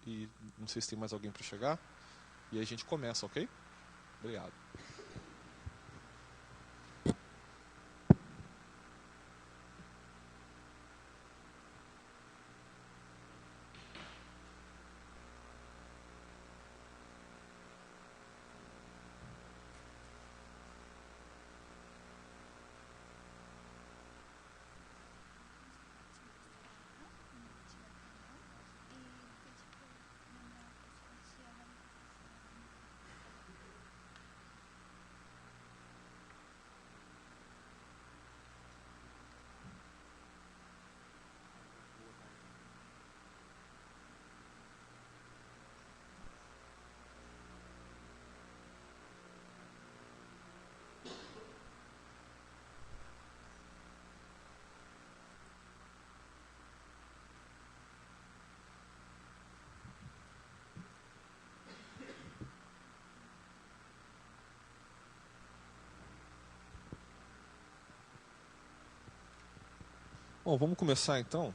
e não sei se tem mais alguém para chegar. E aí a gente começa, ok? Obrigado. Bom, vamos começar então.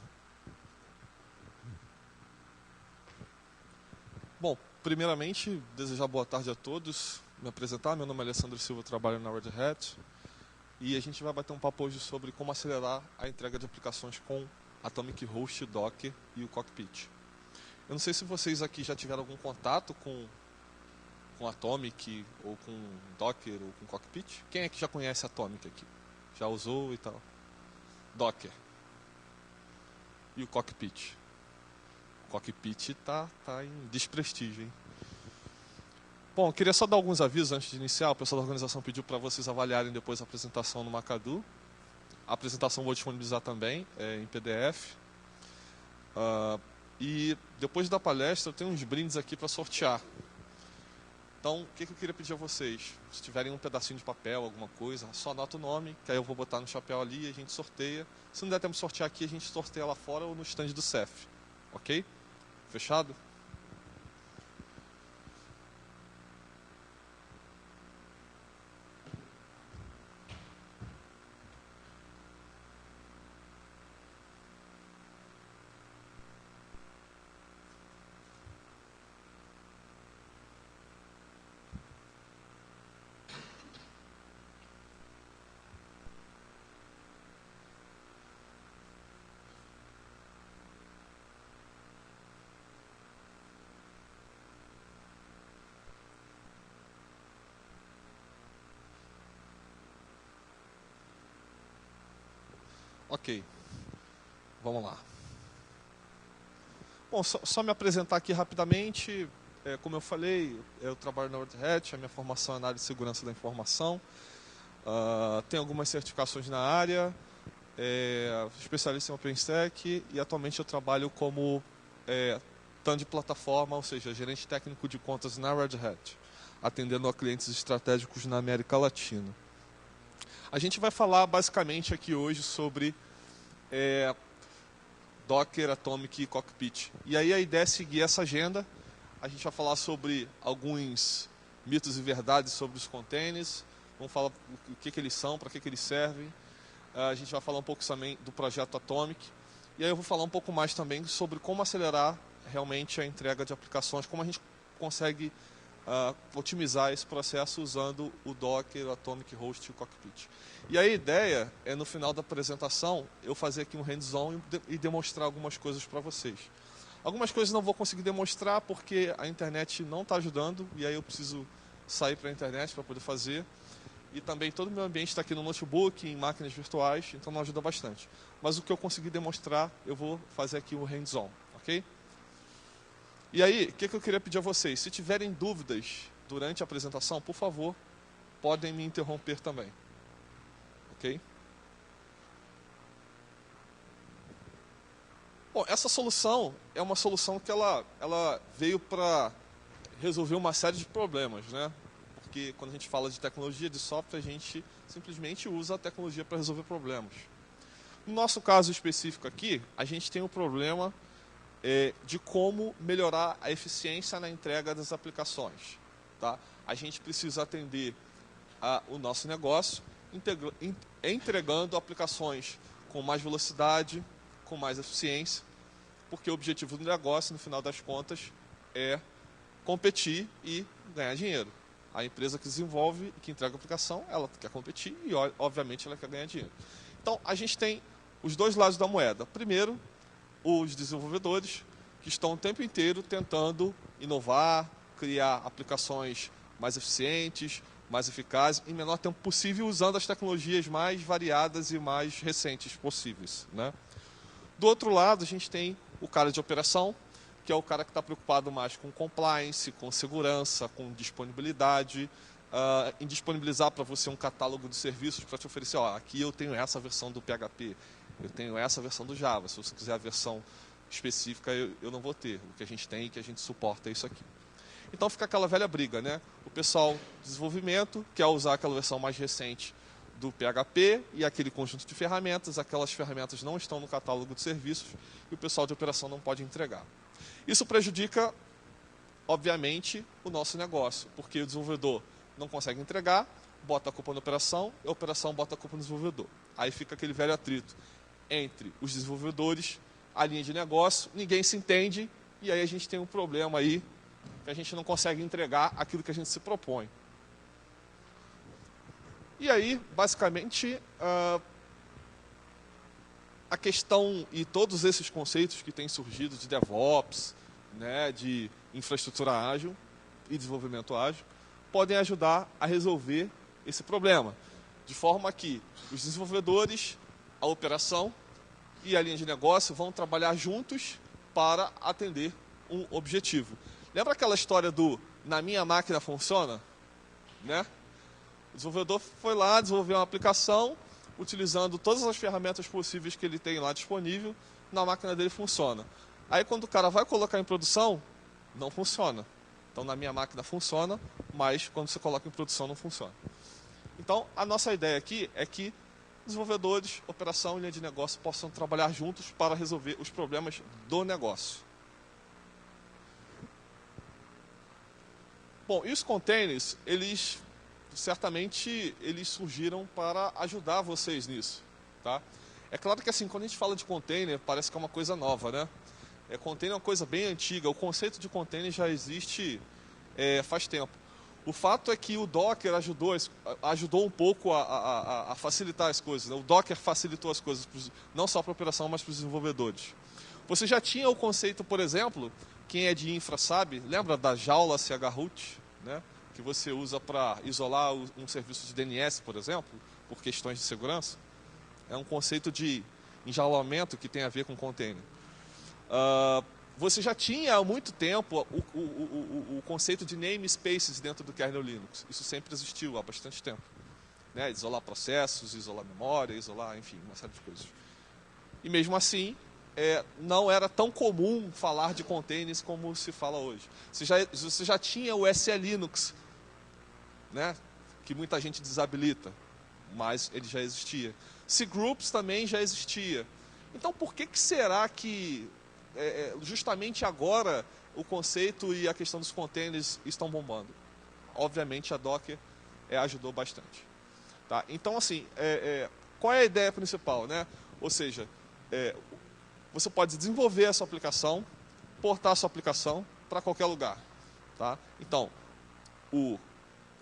Bom, primeiramente, desejar boa tarde a todos. Me apresentar, meu nome é Alessandro Silva, trabalho na Red Hat. E a gente vai bater um papo hoje sobre como acelerar a entrega de aplicações com Atomic Host, Docker e o Cockpit. Eu não sei se vocês aqui já tiveram algum contato com Atomic, ou com Docker, ou com Cockpit. Quem é que já conhece Atomic aqui? Já usou e tal? Docker. E o Cockpit? O Cockpit tá em desprestígio, hein? Bom, eu queria só dar alguns avisos antes de iniciar. O pessoal da organização pediu para vocês avaliarem depois a apresentação no Macadu. A apresentação eu vou disponibilizar também em PDF. E depois da palestra eu tenho uns brindes aqui para sortear. Então, o que eu queria pedir a vocês? Se tiverem um pedacinho de papel, alguma coisa, só anota o nome, que aí eu vou botar no chapéu ali e a gente sorteia. Se não der tempo de sortear aqui, a gente sorteia lá fora ou no stand do CEF. Ok? Fechado? Ok, vamos lá. Bom, só me apresentar aqui rapidamente. Como eu falei, eu trabalho na Red Hat, a minha formação é na área de segurança da informação. Tenho algumas certificações na área, especialista em OpenStack e atualmente eu trabalho como TAM de plataforma, ou seja, gerente técnico de contas na Red Hat, atendendo a clientes estratégicos na América Latina. A gente vai falar basicamente aqui hoje sobre Docker, Atomic e Cockpit. E aí a ideia é seguir essa agenda. A gente vai falar sobre alguns mitos e verdades sobre os containers. Vamos falar o que eles são, para que eles servem. A gente vai falar um pouco também do projeto Atomic. E aí eu vou falar um pouco mais também sobre como acelerar realmente a entrega de aplicações, como a gente consegue otimizar esse processo usando o Docker, o Atomic Host e o Cockpit. E a ideia é, no final da apresentação, eu fazer aqui um hands-on e demonstrar algumas coisas para vocês. Algumas coisas não vou conseguir demonstrar porque a internet não está ajudando, e aí eu preciso sair para a internet para poder fazer. E também todo o meu ambiente está aqui no notebook, em máquinas virtuais, então não ajuda bastante. Mas o que eu conseguir demonstrar, eu vou fazer aqui o hands-on, ok? E aí, o que eu queria pedir a vocês? Se tiverem dúvidas durante a apresentação, por favor, podem me interromper também. Ok? Bom, essa solução é uma solução que ela veio para resolver uma série de problemas, né? Porque quando a gente fala de tecnologia, de software, a gente simplesmente usa a tecnologia para resolver problemas. No nosso caso específico aqui, a gente tem um problema de como melhorar a eficiência na entrega das aplicações. Tá? A gente precisa atender o nosso negócio entregando aplicações com mais velocidade, com mais eficiência. porque o objetivo do negócio, no final das contas, é competir e ganhar dinheiro. A empresa que desenvolve e que entrega a aplicação, ela quer competir e, obviamente, ela quer ganhar dinheiro. Então, a gente tem os dois lados da moeda. Primeiro, os desenvolvedores, que estão o tempo inteiro tentando inovar, criar aplicações mais eficientes, mais eficazes, em menor tempo possível, usando as tecnologias mais variadas e mais recentes possíveis, né? Do outro lado, a gente tem o cara de operação, que é o cara que está preocupado mais com compliance, com segurança, com disponibilidade, em disponibilizar para você um catálogo de serviços para te oferecer, ó, aqui eu tenho essa versão do PHP, eu tenho essa versão do Java, se você quiser a versão específica eu não vou ter, o que a gente tem e que a gente suporta é isso aqui. Então fica aquela velha briga, né? O pessoal de desenvolvimento quer usar aquela versão mais recente do PHP e aquele conjunto de ferramentas, aquelas ferramentas não estão no catálogo de serviços e o pessoal de operação não pode entregar. Isso prejudica, obviamente, o nosso negócio, porque o desenvolvedor não consegue entregar, bota a culpa na operação e a operação bota a culpa no desenvolvedor. Aí fica aquele velho atrito entre os desenvolvedores, a linha de negócio, ninguém se entende e aí a gente tem um problema aí que a gente não consegue entregar aquilo que a gente se propõe. E aí, basicamente, a questão e todos esses conceitos que têm surgido de DevOps, né, de infraestrutura ágil e desenvolvimento ágil, podem ajudar a resolver esse problema, de forma que os desenvolvedores, a operação e a linha de negócio vão trabalhar juntos para atender um objetivo. Lembra aquela história do "na minha máquina funciona"? Né? O desenvolvedor foi lá, desenvolveu uma aplicação, utilizando todas as ferramentas possíveis que ele tem lá disponível, na máquina dele funciona. Aí quando o cara vai colocar em produção, não funciona. Então na minha máquina funciona, mas quando você coloca em produção não funciona. Então a nossa ideia aqui é que desenvolvedores, operação e linha de negócio possam trabalhar juntos para resolver os problemas do negócio. Bom, e os containers, certamente eles surgiram para ajudar vocês nisso, tá? É claro que assim, quando a gente fala de container, parece que é uma coisa nova, né? Container é uma coisa bem antiga, o conceito de container já existe faz tempo. O fato é que o Docker ajudou um pouco a facilitar as coisas, né? O Docker facilitou as coisas, não só para a operação, mas para os desenvolvedores. Você já tinha o conceito, por exemplo, quem é de infra sabe, lembra da jaula CH-root, né? Que você usa para isolar um serviço de DNS, por exemplo, por questões de segurança? É um conceito de enjaulamento que tem a ver com container. Você já tinha há muito tempo o conceito de namespaces dentro do kernel Linux. Isso sempre existiu há bastante tempo. Né? Isolar processos, isolar memória, isolar, enfim, uma série de coisas. E mesmo assim, não era tão comum falar de containers como se fala hoje. Você já tinha o SE Linux, né? Que muita gente desabilita, mas ele já existia. cgroups também já existia. Então, por que será que justamente agora o conceito e a questão dos containers estão bombando? Obviamente a Docker ajudou bastante. Tá? Então, assim, qual é a ideia principal? Né? Ou seja, você pode desenvolver a sua aplicação, portar a sua aplicação para qualquer lugar. Tá? Então,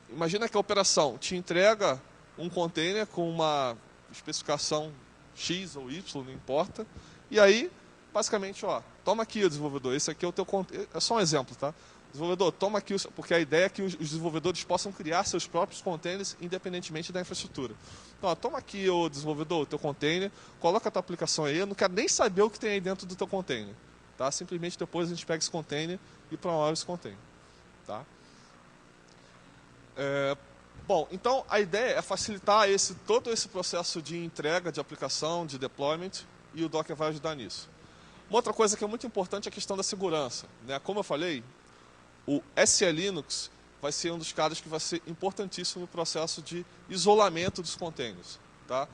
imagina que a operação te entrega um container com uma especificação X ou Y, não importa, e aí basicamente, toma aqui, desenvolvedor, esse aqui é o teu container. É só um exemplo, tá? Desenvolvedor, toma aqui, porque a ideia é que os desenvolvedores possam criar seus próprios containers independentemente da infraestrutura. Então, toma aqui, o desenvolvedor, o teu container, coloca a tua aplicação aí, eu não quero nem saber o que tem aí dentro do teu container. Tá? Simplesmente depois a gente pega esse container e promove esse container. Tá? Bom, então a ideia é facilitar todo esse processo de entrega de aplicação, de deployment, e o Docker vai ajudar nisso. Uma outra coisa que é muito importante é a questão da segurança. Né? Como eu falei, o SE Linux vai ser um dos caras que vai ser importantíssimo no processo de isolamento dos containers. Tá?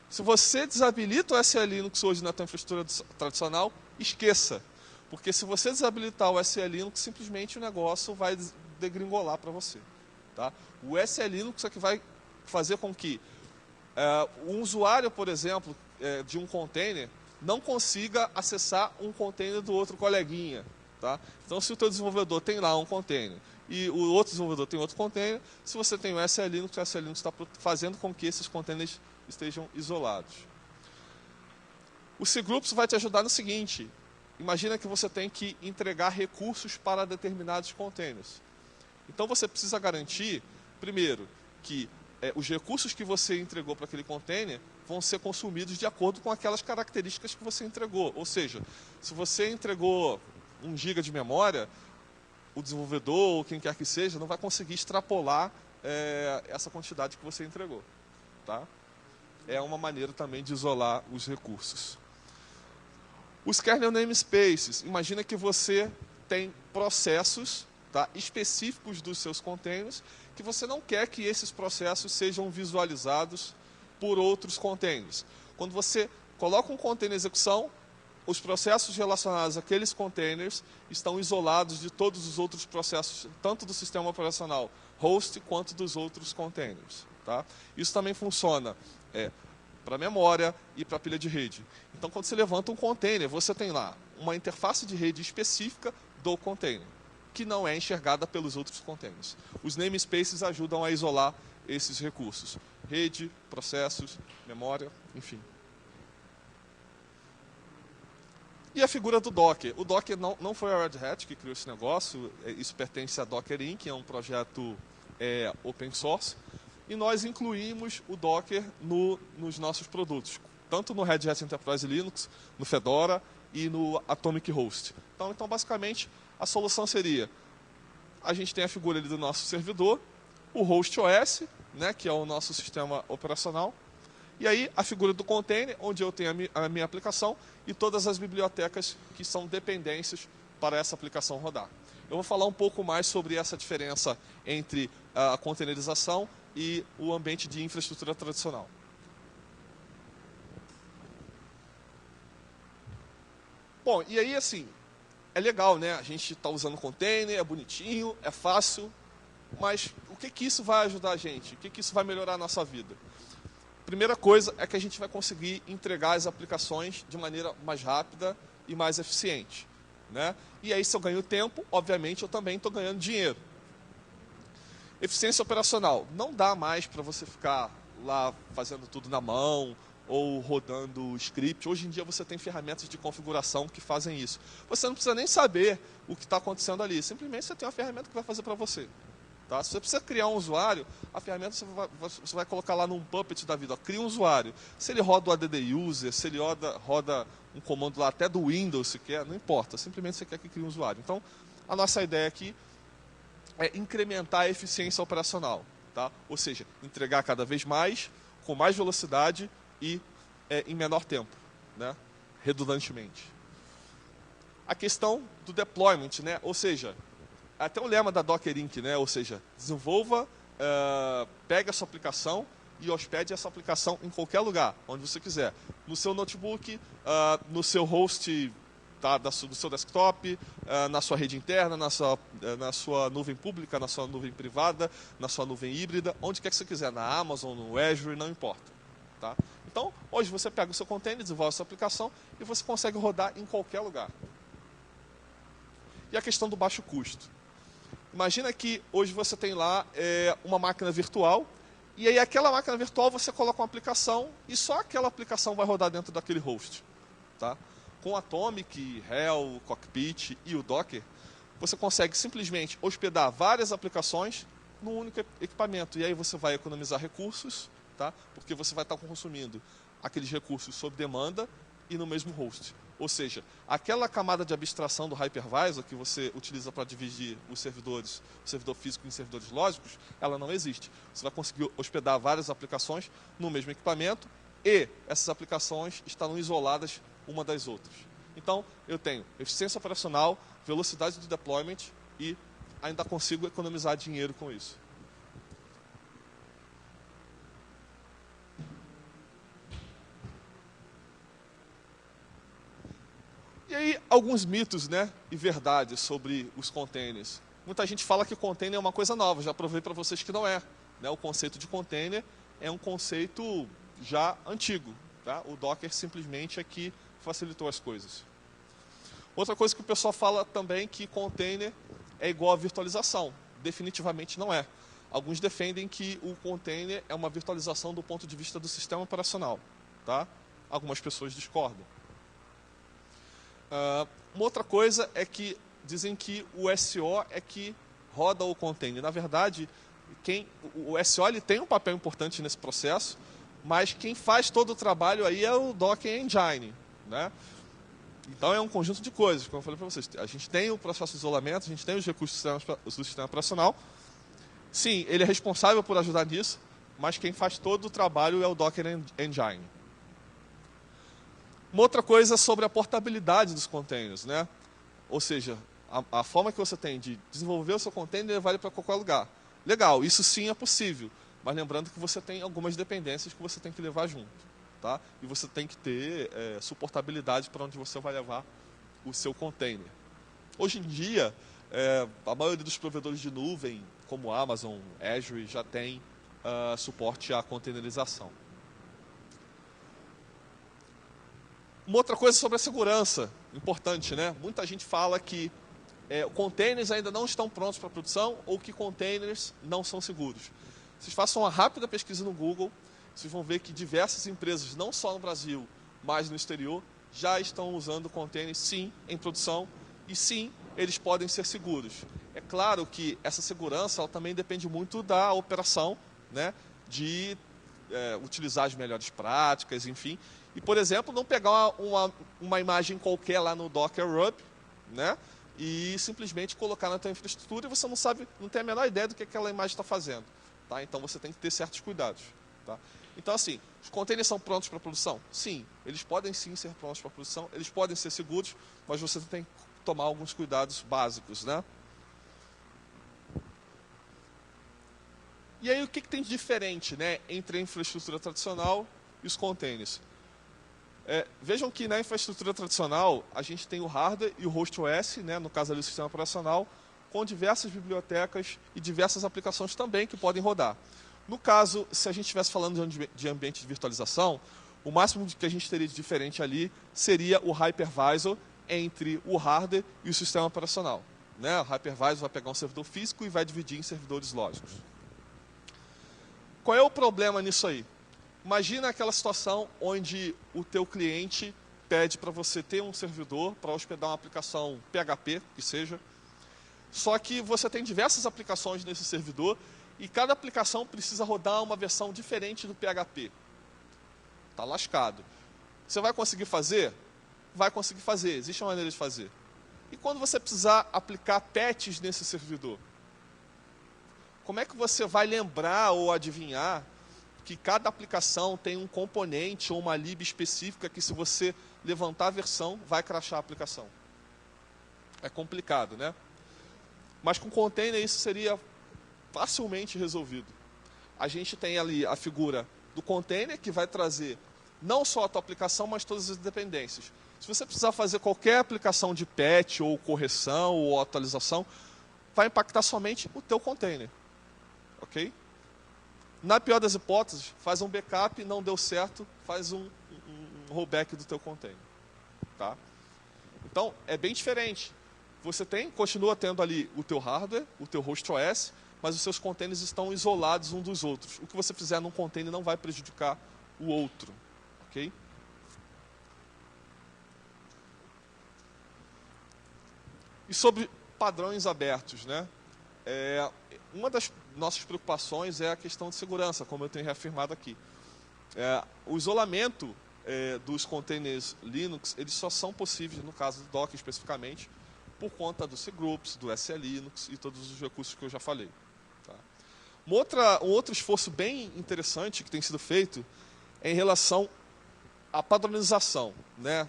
Se você desabilita o SE Linux hoje na tua infraestrutura tradicional, esqueça. Porque se você desabilitar o SE Linux, simplesmente o negócio vai degringolar para você. Tá? O SE Linux é que vai fazer com que um usuário, por exemplo, de um container, não consiga acessar um container do outro coleguinha. Tá? Então, se o teu desenvolvedor tem lá um container e o outro desenvolvedor tem outro container, se você tem o SE Linux, o SE Linux está fazendo com que esses containers estejam isolados. O cgroups vai te ajudar no seguinte: imagina que você tem que entregar recursos para determinados containers. Então, você precisa garantir, primeiro, que os recursos que você entregou para aquele container vão ser consumidos de acordo com aquelas características que você entregou. Ou seja, se você entregou 1 GB de memória, o desenvolvedor ou quem quer que seja não vai conseguir extrapolar essa quantidade que você entregou. Tá? É uma maneira também de isolar os recursos. Os kernel namespaces, imagina que você tem processos, tá, específicos dos seus containers, que você não quer que esses processos sejam visualizados por outros containers. Quando você coloca um container em execução, os processos relacionados àqueles containers estão isolados de todos os outros processos, tanto do sistema operacional host quanto dos outros containers. Tá? Isso também funciona para a memória e para a pilha de rede. Então, quando você levanta um container, você tem lá uma interface de rede específica do container, que não é enxergada pelos outros containers. Os namespaces ajudam a isolar esses recursos. Rede, processos, memória, enfim. E a figura do Docker. O Docker não foi a Red Hat que criou esse negócio, isso pertence a Docker Inc., é um projeto open source, e nós incluímos o Docker nos nossos produtos, tanto no Red Hat Enterprise Linux, no Fedora e no Atomic Host. Então basicamente, a solução seria, a gente tem a figura ali do nosso servidor, o host OS, né, que é o nosso sistema operacional, e aí a figura do container, onde eu tenho a minha aplicação e todas as bibliotecas que são dependências para essa aplicação rodar. Eu vou falar um pouco mais sobre essa diferença entre a containerização e o ambiente de infraestrutura tradicional. Bom, e aí assim, é legal, né? A gente está usando container, é bonitinho, é fácil, mas o que isso vai ajudar a gente? O que isso vai melhorar a nossa vida? Primeira coisa é que a gente vai conseguir entregar as aplicações de maneira mais rápida e mais eficiente. Né? E aí, se eu ganho tempo, obviamente eu também estou ganhando dinheiro. Eficiência operacional. Não dá mais para você ficar lá fazendo tudo na mão ou rodando script. Hoje em dia você tem ferramentas de configuração que fazem isso. Você não precisa nem saber o que está acontecendo ali. Simplesmente você tem uma ferramenta que vai fazer para você. Tá? Se você precisa criar um usuário, a ferramenta você vai colocar lá num Puppet da vida. Ó, cria um usuário. Se ele roda o add user, se ele roda um comando lá até do Windows, se quer, não importa. Simplesmente você quer que crie um usuário. Então, a nossa ideia aqui é incrementar a eficiência operacional. Tá? Ou seja, entregar cada vez mais, com mais velocidade e em menor tempo, né? Redundantemente. A questão do deployment, né? Ou seja, até o lema da Docker Inc., né? Ou seja, desenvolva, pega a sua aplicação e hospede essa aplicação em qualquer lugar, onde você quiser. No seu notebook, no seu host do seu desktop, na sua rede interna, na sua nuvem pública, na sua nuvem privada, na sua nuvem híbrida, onde quer que você quiser, na Amazon, no Azure, não importa. Tá? Então, hoje você pega o seu container, desenvolve a sua aplicação e você consegue rodar em qualquer lugar. E a questão do baixo custo. Imagina que hoje você tem lá uma máquina virtual, e aí aquela máquina virtual você coloca uma aplicação, e só aquela aplicação vai rodar dentro daquele host. Tá? Com o Atomic, Hell, Cockpit e o Docker, você consegue simplesmente hospedar várias aplicações num único equipamento. E aí você vai economizar recursos, tá? Porque você vai estar consumindo aqueles recursos sob demanda e no mesmo host. Ou seja, aquela camada de abstração do hypervisor que você utiliza para dividir os servidores, o servidor físico em servidores lógicos, ela não existe. Você vai conseguir hospedar várias aplicações no mesmo equipamento e essas aplicações estarão isoladas uma das outras. Então, eu tenho eficiência operacional, velocidade de deployment e ainda consigo economizar dinheiro com isso. E aí, alguns mitos, né, e verdades sobre os containers. Muita gente fala que container é uma coisa nova, já provei para vocês que não é. Né? O conceito de container é um conceito já antigo. Tá? O Docker simplesmente é que facilitou as coisas. Outra coisa que o pessoal fala também que container é igual a virtualização. Definitivamente não é. Alguns defendem que o container é uma virtualização do ponto de vista do sistema operacional. Tá? Algumas pessoas discordam. Uma outra coisa é que dizem que o SO é que roda o container. Na verdade, o SO ele tem um papel importante nesse processo, mas quem faz todo o trabalho aí é o Docker Engine. Né? Então é um conjunto de coisas, como eu falei para vocês. A gente tem o processo de isolamento, a gente tem os recursos do sistema operacional. Sim, ele é responsável por ajudar nisso, mas quem faz todo o trabalho é o Docker Engine. Uma outra coisa sobre a portabilidade dos containers, né? Ou seja, a forma que você tem de desenvolver o seu container vale para qualquer lugar. Legal, isso sim é possível, mas lembrando que você tem algumas dependências que você tem que levar junto. Tá? E você tem que ter suportabilidade para onde você vai levar o seu container. Hoje em dia, a maioria dos provedores de nuvem, como Amazon, Azure, já tem suporte à containerização. Uma outra coisa sobre a segurança, importante, né? Muita gente fala que containers ainda não estão prontos para produção ou que containers não são seguros. Vocês façam uma rápida pesquisa no Google, vocês vão ver que diversas empresas, não só no Brasil, mas no exterior, já estão usando containers, sim, em produção, e sim, eles podem ser seguros. É claro que essa segurança ela também depende muito da operação, né, de utilizar as melhores práticas, enfim. E, por exemplo, não pegar uma imagem qualquer lá no Docker Hub, né, e simplesmente colocar na tua infraestrutura e você não sabe, não tem a menor ideia do que aquela imagem está fazendo. Tá? Então você tem que ter certos cuidados. Tá? Então, assim, os containers são prontos para produção? Sim, eles podem sim ser prontos para produção, eles podem ser seguros, mas você tem que tomar alguns cuidados básicos, né? E aí, o que tem de diferente, né, entre a infraestrutura tradicional e os containers? Vejam que na infraestrutura tradicional, a gente tem o hardware e o host OS, né, no caso ali o sistema operacional, com diversas bibliotecas e diversas aplicações também que podem rodar. No caso, se a gente estivesse falando de ambiente de virtualização, o máximo que a gente teria de diferente ali seria o hypervisor entre o hardware e o sistema operacional. Né? O hypervisor vai pegar um servidor físico e vai dividir em servidores lógicos. Qual é o problema nisso aí? Imagina aquela situação onde o teu cliente pede para você ter um servidor para hospedar uma aplicação PHP, que seja, só que você tem diversas aplicações nesse servidor e cada aplicação precisa rodar uma versão diferente do PHP. Está lascado. Você vai conseguir fazer? Vai conseguir fazer, existe uma maneira de fazer. E quando você precisar aplicar patches nesse servidor? Como é que você vai lembrar ou adivinhar que cada aplicação tem um componente ou uma lib específica que se você levantar a versão, vai crashar a aplicação? É complicado, né? Mas com container isso seria facilmente resolvido. A gente tem ali a figura do container que vai trazer não só a tua aplicação, mas todas as dependências. Se você precisar fazer qualquer aplicação de patch ou correção ou atualização, vai impactar somente o teu container. Ok? Na pior das hipóteses, faz um backup, não deu certo, faz um rollback do teu container. Tá? Então, é bem diferente. Você continua tendo ali o teu hardware, o teu host OS, mas os seus containers estão isolados uns dos outros. O que você fizer num container não vai prejudicar o outro. Ok? E sobre padrões abertos, né? Uma das nossas preocupações é a questão de segurança, como eu tenho reafirmado aqui. O isolamento dos containers Linux, eles só são possíveis, no caso do Docker especificamente, por conta do cgroups, do SLinux e todos os recursos que eu já falei. Tá? Um outro esforço bem interessante que tem sido feito é em relação à padronização. Né?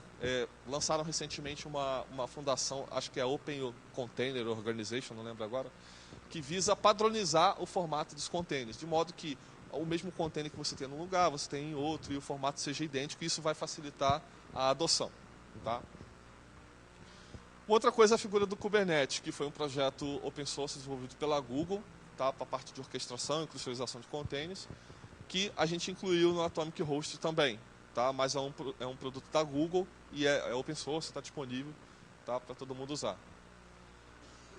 Lançaram recentemente uma fundação, acho que é Open Container Organization, não lembro agora, que visa padronizar o formato dos containers, de modo que o mesmo container que você tem num lugar, você tem em outro, e o formato seja idêntico, e isso vai facilitar a adoção. Tá? Outra coisa é a figura do Kubernetes, que foi um projeto open source desenvolvido pela Google, tá, para a parte de orquestração e cristalização de containers, que a gente incluiu no Atomic Host também. tá? Mas é um produto da Google e é open source, está disponível, tá? Para todo mundo usar.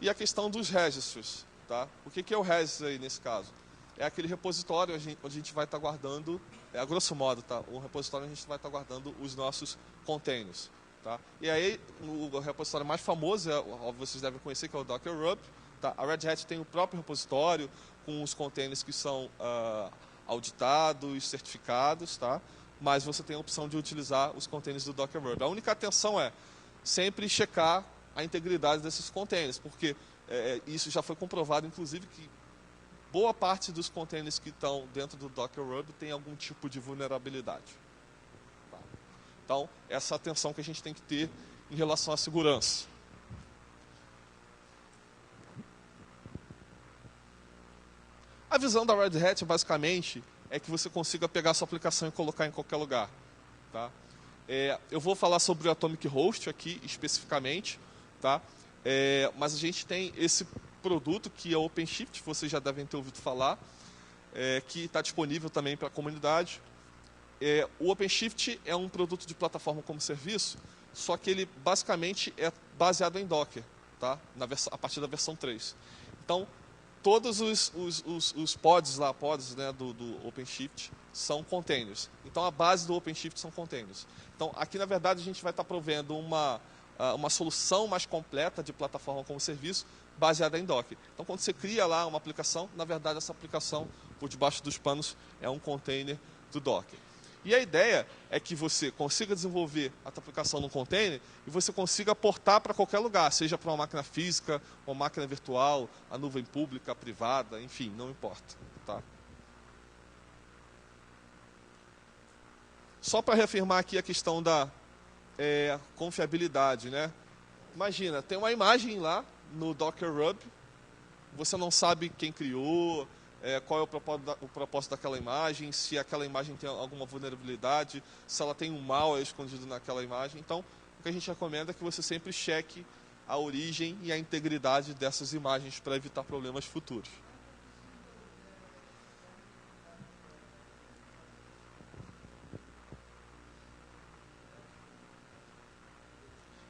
E a questão dos registros. Tá? O que é o registry aí nesse caso? É aquele repositório onde a gente vai estar guardando, a grosso modo, tá? Um repositório onde a gente vai estar guardando os nossos containers. Tá? E aí, o repositório mais famoso, vocês devem conhecer, que é o Docker Hub. Tá? A Red Hat tem o próprio repositório com os containers que são auditados, certificados, tá? Mas você tem a opção de utilizar os containers do Docker Hub. A única atenção é sempre checar a integridade desses containers, porque isso já foi comprovado, inclusive, que boa parte dos containers que estão dentro do Docker Hub tem algum tipo de vulnerabilidade. Tá? Então, essa atenção que a gente tem que ter em relação à segurança. A visão da Red Hat, basicamente, é que você consiga pegar a sua aplicação e colocar em qualquer lugar. Tá? Eu vou falar sobre o Atomic Host aqui, especificamente, tá? Mas a gente tem esse produto que é o OpenShift, vocês já devem ter ouvido falar, que está disponível também para a comunidade. O OpenShift é um produto de plataforma como serviço, só que ele basicamente é baseado em Docker, tá? A partir da versão 3. Então, todos os pods né, do OpenShift são containers. Então, a base do OpenShift são containers. Então, aqui, na verdade, a gente vai estar provendo uma solução mais completa de plataforma como serviço baseada em Docker. Então, quando você cria lá uma aplicação, na verdade, essa aplicação, por debaixo dos panos, é um container do Docker. E a ideia é que você consiga desenvolver a tua aplicação num container e você consiga portar para qualquer lugar, seja para uma máquina física, uma máquina virtual, a nuvem pública, privada, enfim, não importa. Tá? Só para reafirmar aqui a questão da confiabilidade, né? Imagina, tem uma imagem lá no Docker Hub, você não sabe quem criou, qual é o propósito daquela imagem, se aquela imagem tem alguma vulnerabilidade, se ela tem um malware escondido naquela imagem. Então, o que a gente recomenda é que você sempre cheque a origem e a integridade dessas imagens para evitar problemas futuros.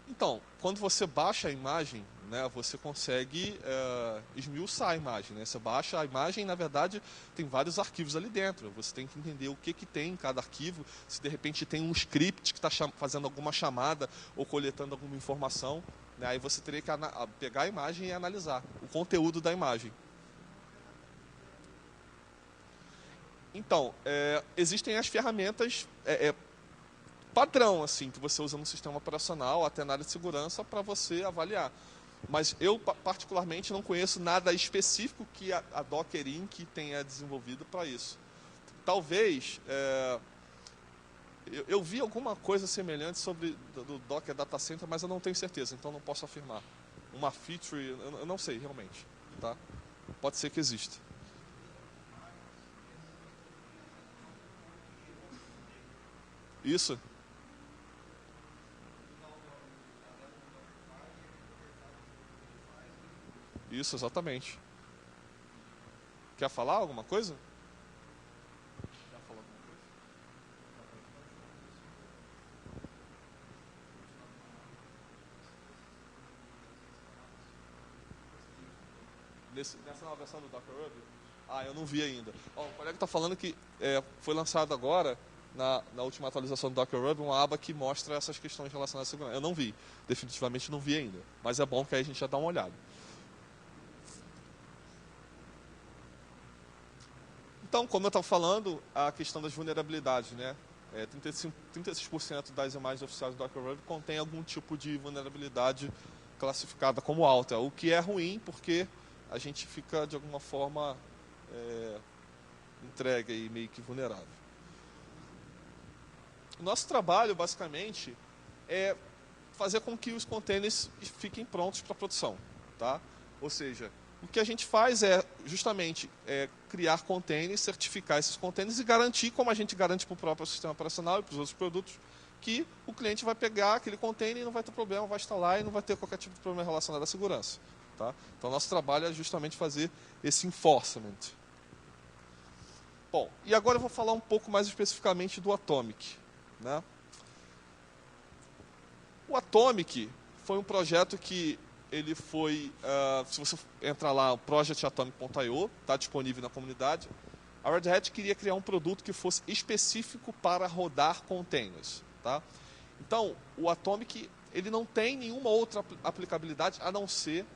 Então, quando você baixa a imagem, né, você consegue esmiuçar a imagem. Né? Você baixa a imagem e, na verdade, tem vários arquivos ali dentro. Você tem que entender o que tem em cada arquivo, se de repente tem um script que está fazendo alguma chamada ou coletando alguma informação. Né? Aí você teria que pegar a imagem e analisar o conteúdo da imagem. Então, existem as ferramentas padrão, assim, que você usa no sistema operacional, até na área de segurança, para você avaliar. Mas eu, particularmente, não conheço nada específico que a Docker Inc. tenha desenvolvido para isso. Talvez, eu vi alguma coisa semelhante sobre do Docker Data Center, mas eu não tenho certeza, então não posso afirmar. Uma feature, eu não sei realmente. Tá? Pode ser que exista. Isso. Isso, exatamente. Quer falar alguma coisa? Quer falar alguma coisa? Nessa nova versão do Docker Hub? Eu não vi ainda. O colega está falando que foi lançado agora, na última atualização do Docker Hub, uma aba que mostra essas questões relacionadas à segurança. Eu não vi, definitivamente não vi ainda. Mas é bom que aí a gente já dá uma olhada. Então, como eu estava falando, a questão das vulnerabilidades, né? 36% das imagens oficiais do Docker Hub contém algum tipo de vulnerabilidade classificada como alta, o que é ruim porque a gente fica, de alguma forma, entregue e meio que vulnerável. O nosso trabalho, basicamente, é fazer com que os containers fiquem prontos para produção. Tá? Ou seja, o que a gente faz é justamente criar containers, certificar esses containers e garantir, como a gente garante para o próprio sistema operacional e para os outros produtos, que o cliente vai pegar aquele container e não vai ter problema, vai instalar e não vai ter qualquer tipo de problema relacionado à segurança. Tá? Então, nosso trabalho é justamente fazer esse enforcement. Bom, e agora eu vou falar um pouco mais especificamente do Atomic. né? O Atomic foi um projeto que ele foi, se você entrar lá, projectatomic.io, está disponível na comunidade. A Red Hat queria criar um produto que fosse específico para rodar containers, tá? Então, o Atomic ele não tem nenhuma outra aplicabilidade a não ser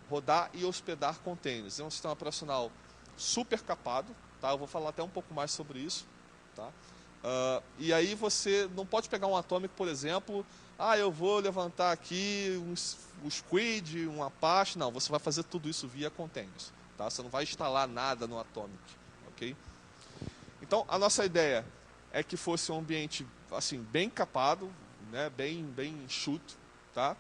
rodar e hospedar containers. É um sistema operacional super capado, tá? Eu vou falar até um pouco mais sobre isso, tá? E aí você não pode pegar um Atomic, por exemplo, eu vou levantar aqui um Squid, um Apache. Não, você vai fazer tudo isso via containers, tá? Você não vai instalar nada no Atomic, ok? Então, a nossa ideia é que fosse um ambiente assim, bem capado, né? bem enxuto, tá?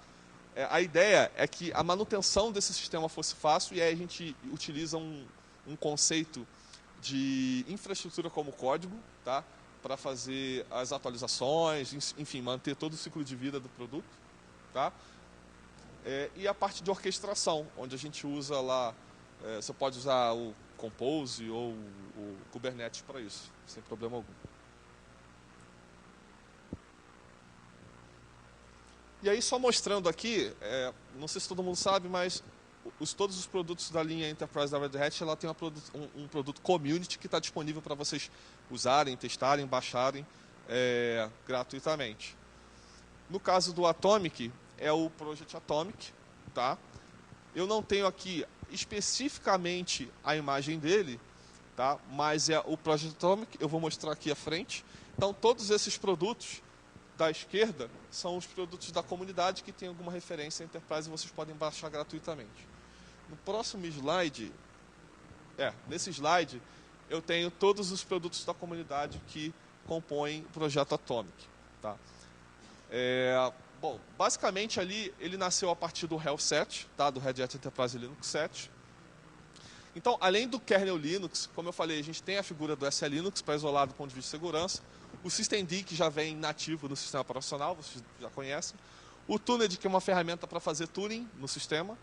A ideia é que a manutenção desse sistema fosse fácil, e aí a gente utiliza um conceito de infraestrutura como código, tá? Para fazer as atualizações, enfim, manter todo o ciclo de vida do produto, tá? E a parte de orquestração, onde a gente usa lá, você pode usar o Compose ou o Kubernetes para isso, sem problema algum. E aí, só mostrando aqui, não sei se todo mundo sabe, mas todos os produtos da linha Enterprise da Red Hat, ela tem um produto Community que está disponível para vocês usarem, testarem, baixarem gratuitamente. No caso do Atomic, é o Project Atomic, tá? Eu não tenho aqui especificamente a imagem dele, tá? Mas é o Project Atomic, eu vou mostrar aqui à frente. Então, todos esses produtos da esquerda são os produtos da comunidade que tem alguma referência à Enterprise e vocês podem baixar gratuitamente. No próximo slide, nesse slide, eu tenho todos os produtos da comunidade que compõem o projeto Atomic. Tá? Bom, basicamente ali ele nasceu a partir do HELL 7, tá? Do Red Hat Enterprise Linux 7. Então, além do kernel Linux, como eu falei, a gente tem a figura do SE Linux para isolar do ponto de vista de segurança. O Systemd, que já vem nativo no sistema operacional, vocês já conhecem. O Tuned, que é uma ferramenta para fazer tuning no sistema.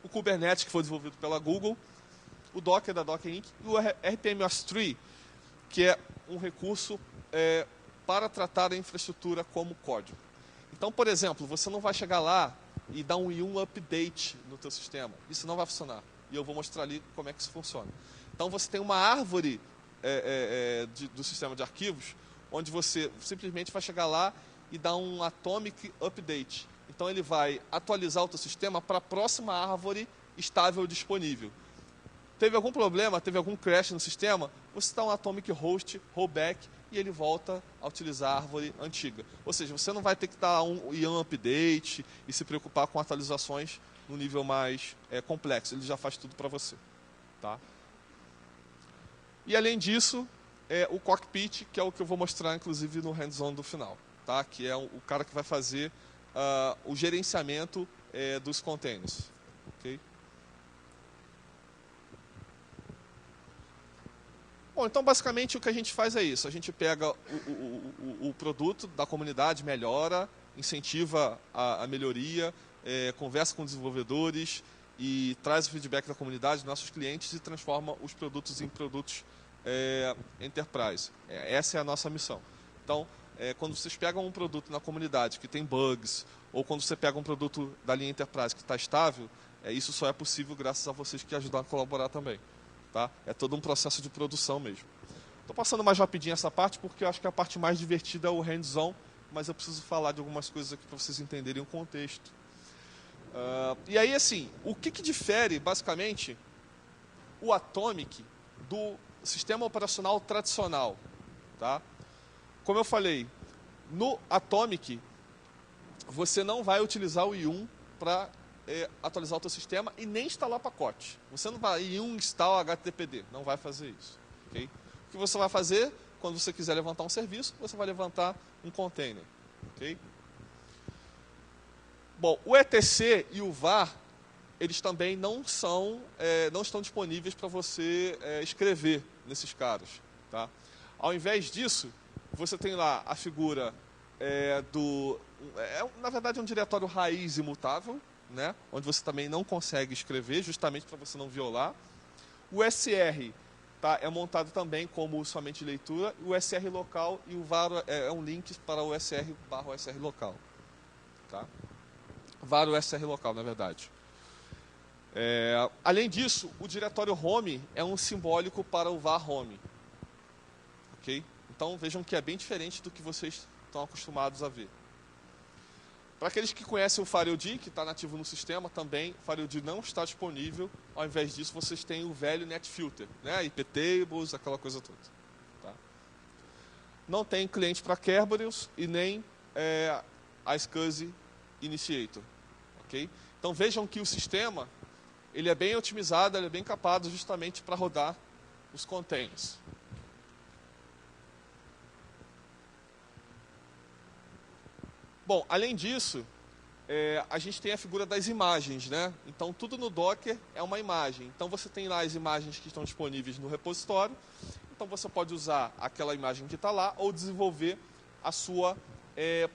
O Kubernetes, que foi desenvolvido pela Google. O Docker, da Docker Inc. E o RPM-Ostree, que é um recurso para tratar a infraestrutura como código. Então, por exemplo, você não vai chegar lá e dar um I1 update no teu sistema. Isso não vai funcionar. E eu vou mostrar ali como é que isso funciona. Então, você tem uma árvore do sistema de arquivos, onde você simplesmente vai chegar lá e dar um atomic update. Então, ele vai atualizar o teu sistema para a próxima árvore estável disponível. Teve algum problema, teve algum crash no sistema, você dá um atomic host, rollback, e ele volta a utilizar a árvore antiga. Ou seja, você não vai ter que dar um IAM update e se preocupar com atualizações no nível mais complexo. Ele já faz tudo para você. Tá? E além disso, o cockpit, que é o que eu vou mostrar, inclusive, no hands-on do final. Tá? Que é o cara que vai fazer o gerenciamento dos containers. Okay? Bom, então, basicamente, o que a gente faz é isso. A gente pega o produto da comunidade, melhora, incentiva a melhoria, conversa com desenvolvedores e traz o feedback da comunidade, dos nossos clientes, e transforma os produtos em produtos enterprise. Essa é a nossa missão. Então, quando vocês pegam um produto na comunidade que tem bugs, ou quando você pega um produto da linha enterprise que está estável, isso só é possível graças a vocês que ajudaram a colaborar também. Tá? É todo um processo de produção mesmo. Estou passando mais rapidinho essa parte, porque eu acho que a parte mais divertida é o hands-on, mas eu preciso falar de algumas coisas aqui para vocês entenderem o contexto. E aí, assim, o que difere, basicamente, o Atomic do sistema operacional tradicional? Tá? Como eu falei, no Atomic, você não vai utilizar o I1 para atualizar o teu sistema e nem instalar pacote. Você não vai I1 install HTTPD, não vai fazer isso. Okay? O que você vai fazer, quando você quiser levantar um serviço, você vai levantar um container. Okay? Bom, o etc e o var, eles também não estão disponíveis para você escrever nesses caras. Tá? Ao invés disso, você tem lá a figura na verdade, é um diretório raiz imutável, né? Onde você também não consegue escrever, justamente para você não violar. O SR tá, é montado também como somente leitura, o SR local e o var é um link para o SR/SR local. Tá? Var SR local, na verdade. Além disso, o diretório home é um simbólico para o var home. Ok? Então vejam que é bem diferente do que vocês estão acostumados a ver. Para aqueles que conhecem o FileD, que está nativo no sistema, também o FileD não está disponível. Ao invés disso, vocês têm o velho NetFilter, né? IPTables, aquela coisa toda. Tá? Não tem cliente para Kerberos e nem a SCSI Initiator. Okay? Então vejam que o sistema ele é bem otimizado, ele é bem capado justamente para rodar os containers. Bom, além disso, a gente tem a figura das imagens, né? Então, tudo no Docker é uma imagem. Então, você tem lá as imagens que estão disponíveis no repositório. Então, você pode usar aquela imagem que está lá ou desenvolver a sua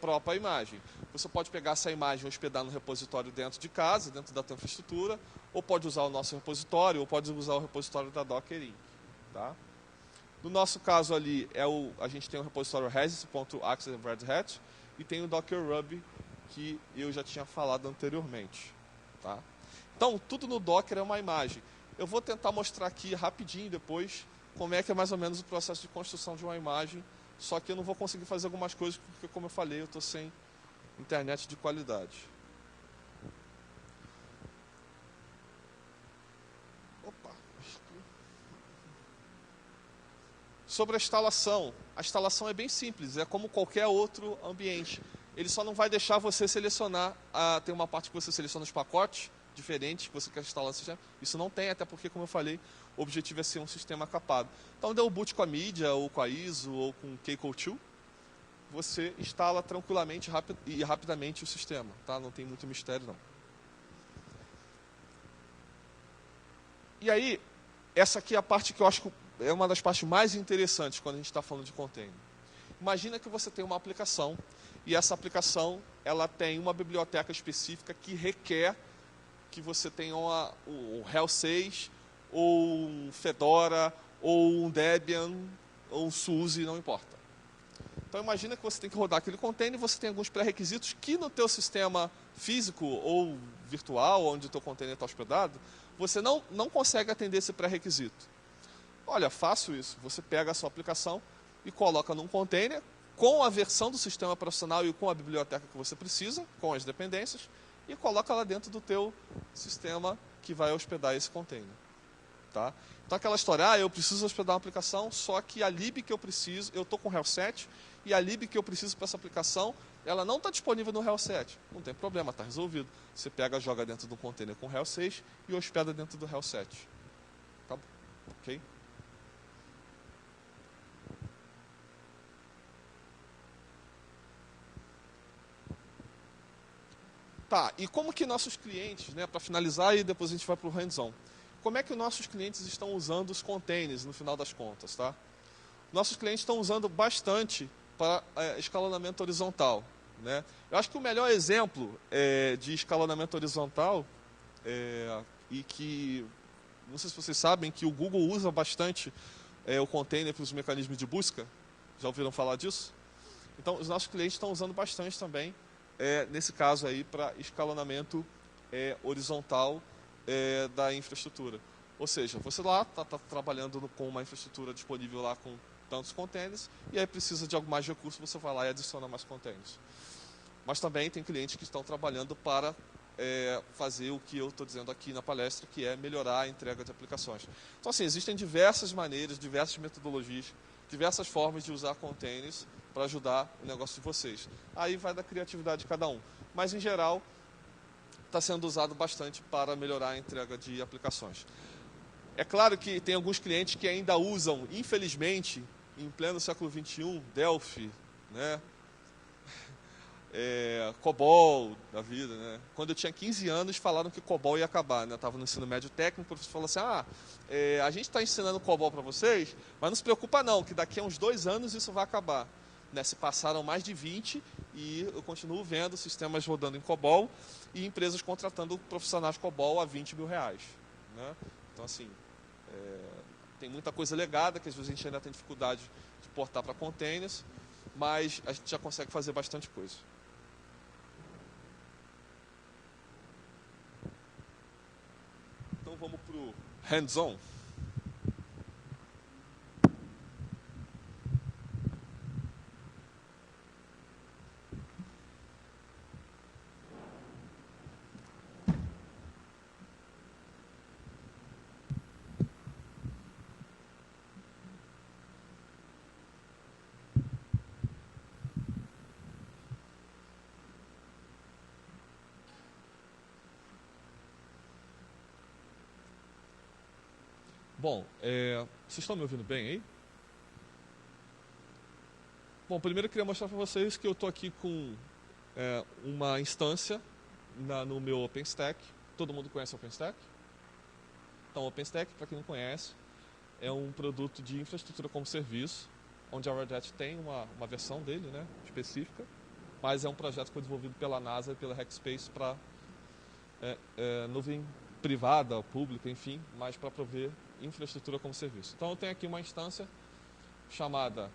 própria imagem. Você pode pegar essa imagem e hospedar no repositório dentro de casa, dentro da tua infraestrutura, ou pode usar o nosso repositório, ou pode usar o repositório da Docker Inc. Tá? No nosso caso ali, a gente tem o repositório Resist.access/Red-Hat, e tem o Docker Ruby, que eu já tinha falado anteriormente. Tá? Então, tudo no Docker é uma imagem. Eu vou tentar mostrar aqui rapidinho depois como é que é mais ou menos o processo de construção de uma imagem, só que eu não vou conseguir fazer algumas coisas, porque, como eu falei, eu estou sem internet de qualidade. Opa! Sobre a instalação é bem simples, é como qualquer outro ambiente. Ele só não vai deixar você selecionar, tem uma parte que você seleciona os pacotes diferentes que você quer instalar no sistema. Isso não tem, até porque, como eu falei, o objetivo é ser um sistema capado. Então, deu o boot com a mídia, ou com a ISO, ou com o Keiko2, você instala tranquilamente e rapidamente o sistema. Tá? Não tem muito mistério, não. E aí, essa aqui é a parte que eu acho que é uma das partes mais interessantes quando a gente está falando de container. Imagina que você tem uma aplicação e essa aplicação ela tem uma biblioteca específica que requer que você tenha um HEL 6, ou um Fedora, ou um Debian, ou um SUSE, não importa. Então imagina que você tem que rodar aquele container e você tem alguns pré-requisitos que no teu sistema físico ou virtual, onde o teu container está hospedado, você não consegue atender esse pré-requisito. Olha, fácil isso. Você pega a sua aplicação e coloca num container com a versão do sistema operacional e com a biblioteca que você precisa, com as dependências, e coloca lá dentro do teu sistema que vai hospedar esse container. Tá? Então aquela história, eu preciso hospedar uma aplicação, só que a lib que eu preciso, eu estou com o HEL 7, e a lib que eu preciso para essa aplicação, ela não está disponível no HEL 7. Não tem problema, está resolvido. Você pega, joga dentro do container com o HEL 6 e hospeda dentro do HEL 7. Tá bom? Ok? Tá, e como que nossos clientes, né, para finalizar e depois a gente vai para o hands-on, como é que os nossos clientes estão usando os containers no final das contas, tá? Nossos clientes estão usando bastante para escalonamento horizontal, né? Eu acho que o melhor exemplo de escalonamento horizontal e que, não sei se vocês sabem, que o Google usa bastante o container para os mecanismos de busca. Já ouviram falar disso? Então, os nossos clientes estão usando bastante também, nesse caso aí, para escalonamento horizontal da infraestrutura. Ou seja, você lá está trabalhando com uma infraestrutura disponível lá com tantos containers, e aí precisa de algo mais recurso, você vai lá e adiciona mais containers. Mas também tem clientes que estão trabalhando para fazer o que eu estou dizendo aqui na palestra, que é melhorar a entrega de aplicações. Então, assim, existem diversas maneiras, diversas metodologias, diversas formas de usar containers para ajudar o negócio de vocês. Aí vai da criatividade de cada um. Mas, em geral, está sendo usado bastante para melhorar a entrega de aplicações. É claro que tem alguns clientes que ainda usam, infelizmente, em pleno século XXI, Delphi, né? COBOL da vida, né? Quando eu tinha 15 anos, falaram que COBOL ia acabar, né? Eu estava no ensino médio técnico, o professor falou assim, a gente está ensinando COBOL para vocês, mas não se preocupa não, que daqui a uns 2 anos isso vai acabar. Né? Se passaram mais de 20 e eu continuo vendo sistemas rodando em COBOL e empresas contratando profissionais COBOL a R$20 mil. Né? Então, assim, Tem muita coisa legada que às vezes a gente ainda tem dificuldade de portar para containers, mas a gente já consegue fazer bastante coisa. Então vamos para o hands-on. Bom, vocês estão me ouvindo bem aí? Bom, primeiro eu queria mostrar para vocês que eu estou aqui com uma instância no meu OpenStack. Todo mundo conhece o OpenStack? Então, o OpenStack, para quem não conhece, é um produto de infraestrutura como serviço, onde a Red Hat tem uma versão dele, né, específica, mas é um projeto que foi desenvolvido pela NASA e pela Hackspace para nuvem privada, pública, enfim, mas para prover infraestrutura como serviço. Então eu tenho aqui uma instância chamada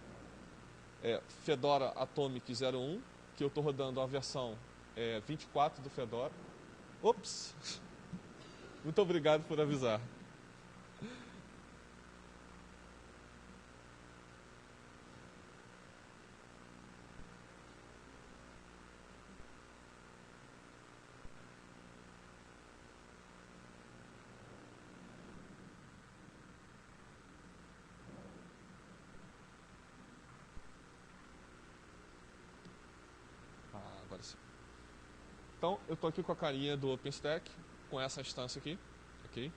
Fedora Atomic 01, que eu estou rodando a versão 24 do Fedora. Ops! Muito obrigado por avisar. Agora sim. Então, eu estou aqui com a carinha do OpenStack, com essa instância aqui, ok?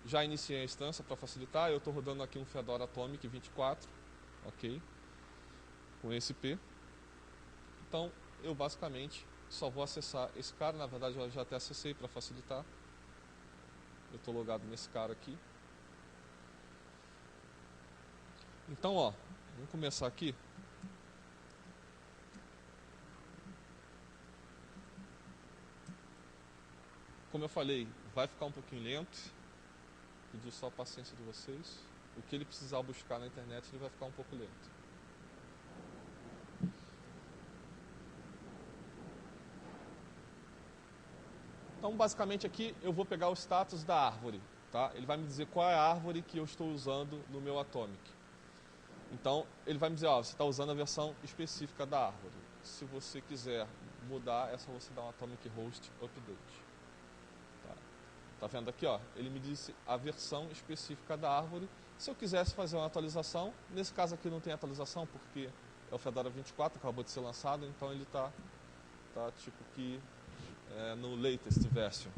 Já iniciei a instância para facilitar, eu estou rodando aqui um Fedora Atomic 24, ok? Com esse IP. Então, eu basicamente só vou acessar esse cara, na verdade eu já até acessei para facilitar. Eu estou logado nesse cara aqui. Então, ó, vamos começar aqui. Como eu falei, vai ficar um pouquinho lento. Pedir só a paciência de vocês. O que ele precisar buscar na internet, ele vai ficar um pouco lento. Então, basicamente aqui, eu vou pegar o status da árvore. Tá? Ele vai me dizer qual é a árvore que eu estou usando no meu Atomic. Então, ele vai me dizer, ó, você está usando a versão específica da árvore. Se você quiser mudar, é só você dar um Atomic Host Update. Tá vendo aqui, ó? Ele me disse a versão específica da árvore. Se eu quisesse fazer uma atualização, nesse caso aqui não tem atualização, porque é o Fedora 24, acabou de ser lançado, então ele tá tipo que no latest version,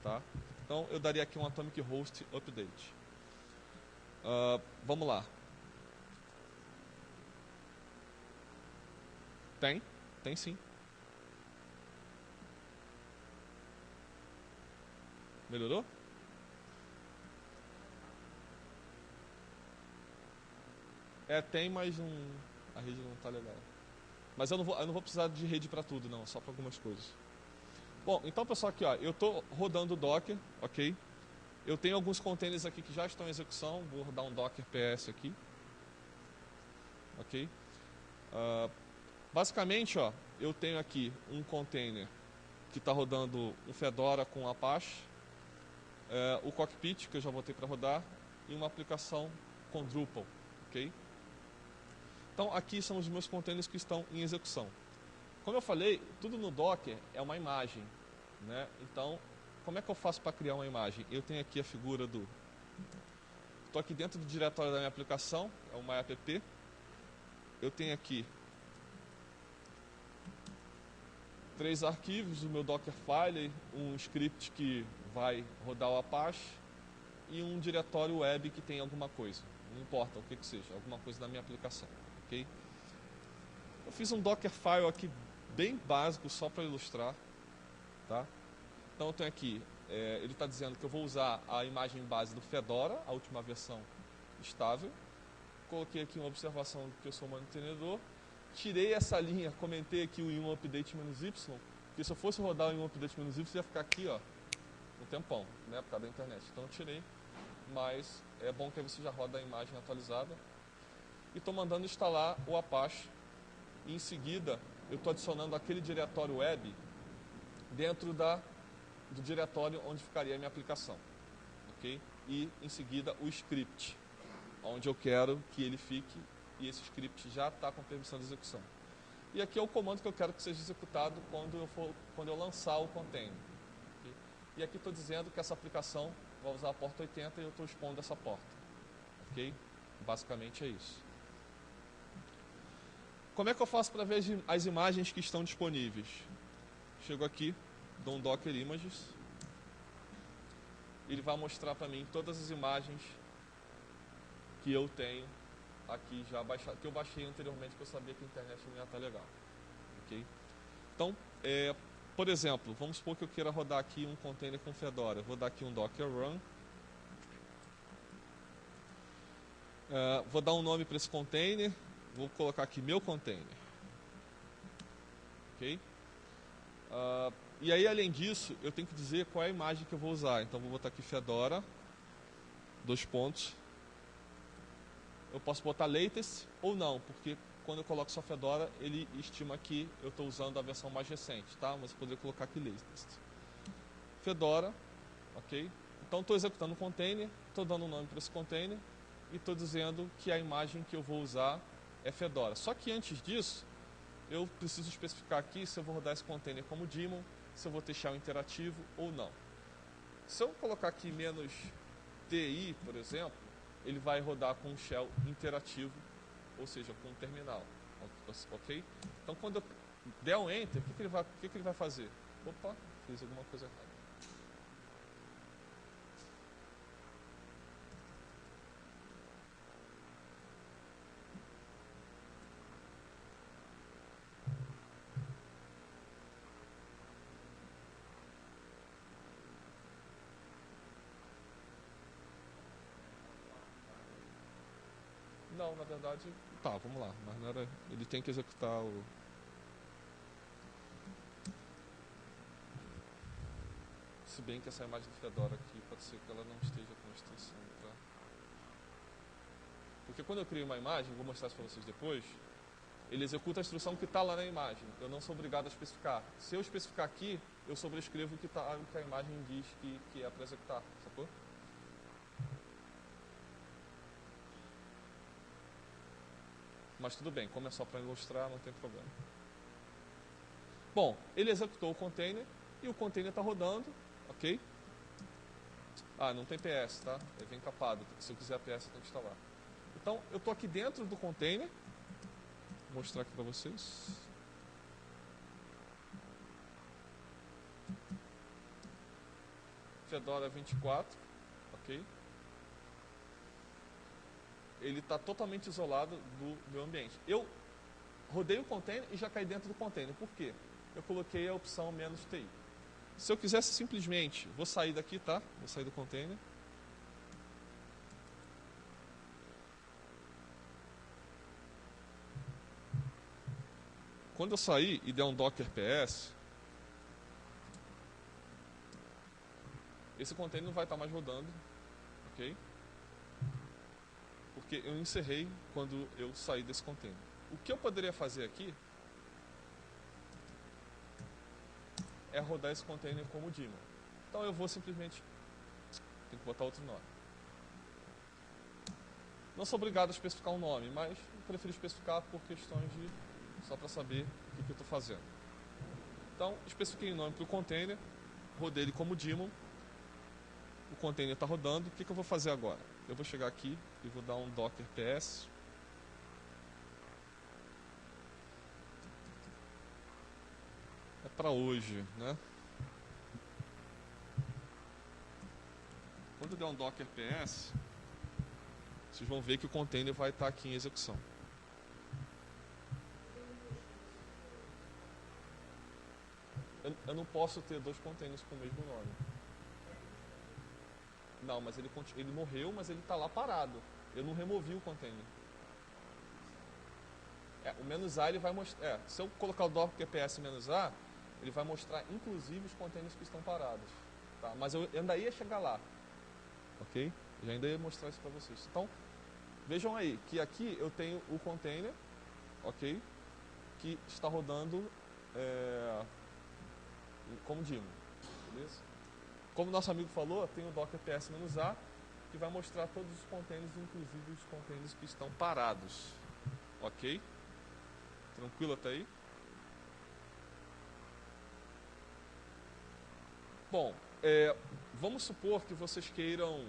tá? Então eu daria aqui um Atomic Host Update. Vamos lá. Tem sim. Melhorou? Tem, mas a rede não está legal. Mas eu não vou precisar de rede para tudo, não, só para algumas coisas. Bom, então pessoal, aqui ó, eu estou rodando o Docker, ok? Eu tenho alguns containers aqui que já estão em execução, vou rodar um Docker PS aqui, ok? Basicamente, ó, eu tenho aqui um container que está rodando um Fedora com Apache, o Cockpit, que eu já botei para rodar, e uma aplicação com Drupal, ok? Então, aqui são os meus containers que estão em execução. Como eu falei, tudo no Docker é uma imagem, né? Então, como é que eu faço para criar uma imagem? Eu tenho aqui a figura do... Estou aqui dentro do diretório da minha aplicação, é o myapp. Eu tenho aqui 3 arquivos, o meu Dockerfile, um script que vai rodar o Apache e um diretório web que tem alguma coisa. Não importa o que seja, alguma coisa da minha aplicação. Okay? Eu fiz um Dockerfile aqui bem básico só para ilustrar. Tá? Então eu tenho aqui, ele está dizendo que eu vou usar a imagem base do Fedora, a última versão estável. Coloquei aqui uma observação que eu sou mantenedor. Tirei essa linha, comentei aqui o "-update -y", porque se eu fosse rodar o "-update -y", ia ficar aqui, ó, um tempão, né, por causa da internet. Então eu tirei, mas é bom que você já roda a imagem atualizada. E estou mandando instalar o Apache. E em seguida, eu estou adicionando aquele diretório web dentro do diretório onde ficaria a minha aplicação. Okay? E em seguida, o script, onde eu quero que ele fique, e esse script já está com permissão de execução. E aqui é o comando que eu quero que seja executado quando eu lançar o container. Okay? E aqui estou dizendo que essa aplicação vai usar a porta 80 e eu estou expondo essa porta. Ok? Basicamente é isso. Como é que eu faço para ver as imagens que estão disponíveis? Chego aqui, dou um Docker Images. Ele vai mostrar para mim todas as imagens que eu tenho aqui já baixado, que eu baixei anteriormente, que eu sabia que a internet não ia estar legal. Okay? Então, por exemplo, vamos supor que eu queira rodar aqui um container com Fedora. Vou dar aqui um Docker Run. Vou dar um nome para esse container. Vou colocar aqui meu container. Ok? E aí, além disso, eu tenho que dizer qual é a imagem que eu vou usar. Então, vou botar aqui Fedora, 2 pontos. Eu posso botar latest ou não, porque quando eu coloco só Fedora, ele estima que eu estou usando a versão mais recente, tá? Mas eu poderia colocar aqui latest. Fedora, ok? Então, estou executando um container, estou dando um nome para esse container e estou dizendo que a imagem que eu vou usar é Fedora. Só que antes disso, eu preciso especificar aqui se eu vou rodar esse container como daemon, se eu vou ter shell interativo ou não. Se eu colocar aqui -ti, por exemplo, ele vai rodar com um shell interativo, ou seja, com um terminal. Ok? Então, quando eu der um enter, o que ele vai fazer? Opa, fiz alguma coisa errada. Não, na verdade, tá, vamos lá, mas não era, ele tem que executar o... Se bem que essa imagem do Fedora aqui, pode ser que ela não esteja com extensão, tá? Porque quando eu crio uma imagem, vou mostrar isso para vocês depois, ele executa a instrução que está lá na imagem. Eu não sou obrigado a especificar. Se eu especificar aqui, eu sobrescrevo o que a imagem diz que é para executar, sacou? Mas tudo bem, como é só para ilustrar, não tem problema. Bom, ele executou o container e o container está rodando, ok? Ah, não tem PS, tá? Ele vem encapado. Se eu quiser PS, eu tenho que instalar. Então, eu estou aqui dentro do container. Vou mostrar aqui para vocês. Fedora 24, ok? Ele está totalmente isolado do meu ambiente. Eu rodei o container e já caí dentro do container. Por quê? Eu coloquei a opção "-ti". Se eu quisesse simplesmente, vou sair daqui, tá? Vou sair do container. Quando eu sair e der um Docker PS, esse container não vai estar mais rodando, ok? Porque eu encerrei quando eu saí desse container. O que eu poderia fazer aqui é rodar esse container como daemon. Então eu vou simplesmente... Tem que botar outro nome. Não sou obrigado a especificar um nome, mas eu prefiro especificar por questões de... só para saber o que eu estou fazendo. Então, especifiquei o nome para o container, rodei ele como daemon. O container está rodando. O que eu vou fazer agora? Eu vou chegar aqui e vou dar um Docker PS. É para hoje, né? Quando eu der um Docker PS, vocês vão ver que o container vai estar aqui em execução. Eu não posso ter 2 containers com o mesmo nome. Não, mas ele morreu, mas ele está lá parado. Eu não removi o container. O "-a" ele vai mostrar... se eu colocar o Docker PS "-a", ele vai mostrar inclusive os containers que estão parados. Tá? Mas eu ainda ia chegar lá. Ok? Já ainda ia mostrar isso para vocês. Então, vejam aí que aqui eu tenho o container, ok? Que está rodando como daemon, beleza? Como nosso amigo falou, tem o Docker ps-a, que vai mostrar todos os containers, inclusive os containers que estão parados, ok? Tranquilo até aí? Bom, vamos supor que vocês queiram...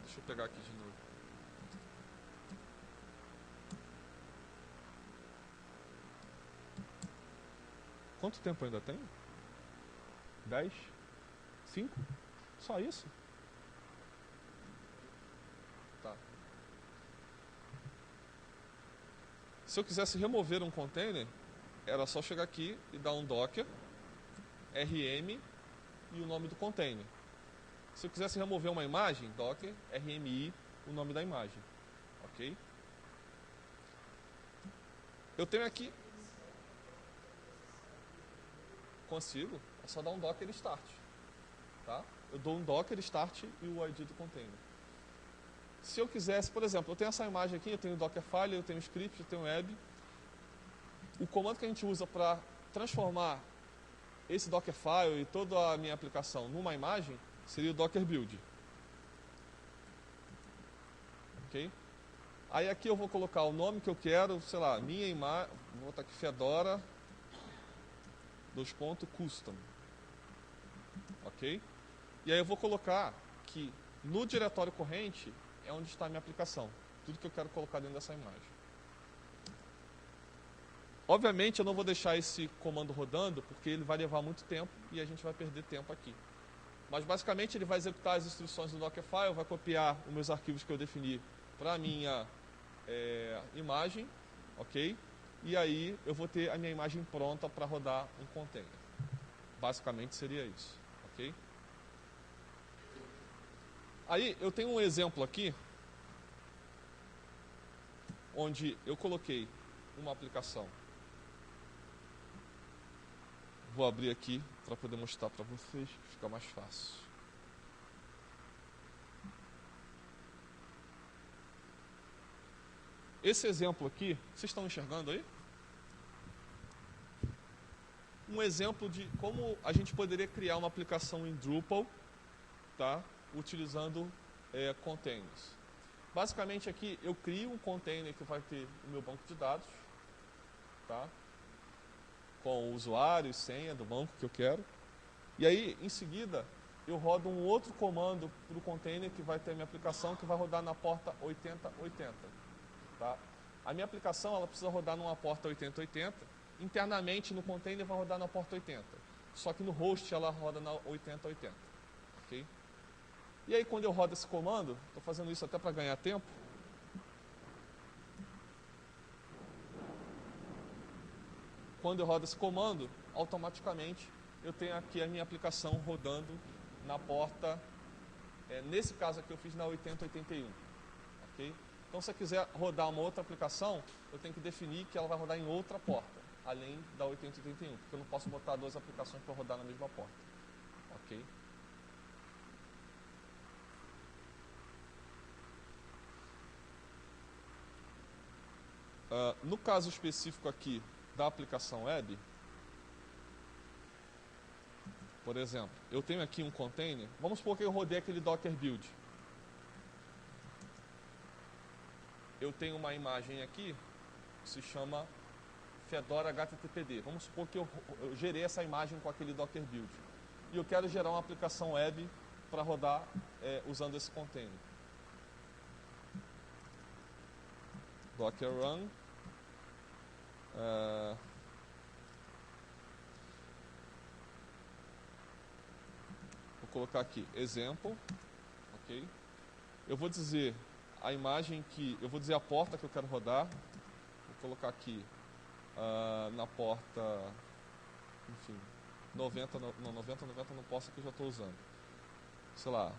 Deixa eu pegar aqui de novo. Quanto tempo ainda tem? 10? 5? Só isso? Tá. Se eu quisesse remover um container, era só chegar aqui e dar um docker, rm e o nome do container. Se eu quisesse remover uma imagem, docker, rmi, o nome da imagem. Ok? Eu tenho aqui... Consigo, é só dar um docker start. Tá? Eu dou um docker start e o ID do container. Se eu quisesse, por exemplo, eu tenho essa imagem aqui, eu tenho Dockerfile, eu tenho script, eu tenho web. O comando que a gente usa para transformar esse Dockerfile e toda a minha aplicação numa imagem seria o Docker build. Ok? Aí aqui eu vou colocar o nome que eu quero, sei lá, minha imagem, vou botar aqui Fedora .custom. Ok? E aí eu vou colocar que no diretório corrente é onde está a minha aplicação. Tudo que eu quero colocar dentro dessa imagem. Obviamente eu não vou deixar esse comando rodando, porque ele vai levar muito tempo e a gente vai perder tempo aqui. Mas basicamente ele vai executar as instruções do Dockerfile, vai copiar os meus arquivos que eu defini para a minha imagem, ok? E aí eu vou ter a minha imagem pronta para rodar um container. Basicamente seria isso, ok? Aí eu tenho um exemplo aqui, onde eu coloquei uma aplicação. Vou abrir aqui para poder mostrar para vocês, que fica mais fácil. Esse exemplo aqui, vocês estão enxergando aí? Um exemplo de como a gente poderia criar uma aplicação em Drupal, tá? Utilizando containers. Basicamente aqui eu crio um container que vai ter o meu banco de dados, tá? Com o usuário e senha do banco que eu quero. E aí, em seguida, eu rodo um outro comando para o container que vai ter a minha aplicação, que vai rodar na porta 8080. Tá? A minha aplicação ela precisa rodar numa porta 8080. Internamente, no container, vai rodar na porta 80. Só que no host, ela roda na 8080. Okay? E aí, quando eu rodo esse comando, estou fazendo isso até para ganhar tempo. Quando eu rodo esse comando, automaticamente eu tenho aqui a minha aplicação rodando na porta, nesse caso aqui eu fiz na 8081. Okay? Então se eu quiser rodar uma outra aplicação, eu tenho que definir que ela vai rodar em outra porta, além da 8081, porque eu não posso botar duas aplicações para rodar na mesma porta. Ok? No caso específico aqui da aplicação web, por exemplo, eu tenho aqui um container, vamos supor que eu rodei aquele Docker build. Eu tenho uma imagem aqui que se chama Fedora HTTPD. Vamos supor que eu gerei essa imagem com aquele Docker build. E eu quero gerar uma aplicação web para rodar usando esse container. Docker run. Vou colocar aqui example, ok? Eu vou dizer a imagem que, eu vou dizer a porta que eu quero rodar. Vou colocar aqui na porta, enfim, 90 não posso, que eu já estou usando. Sei lá,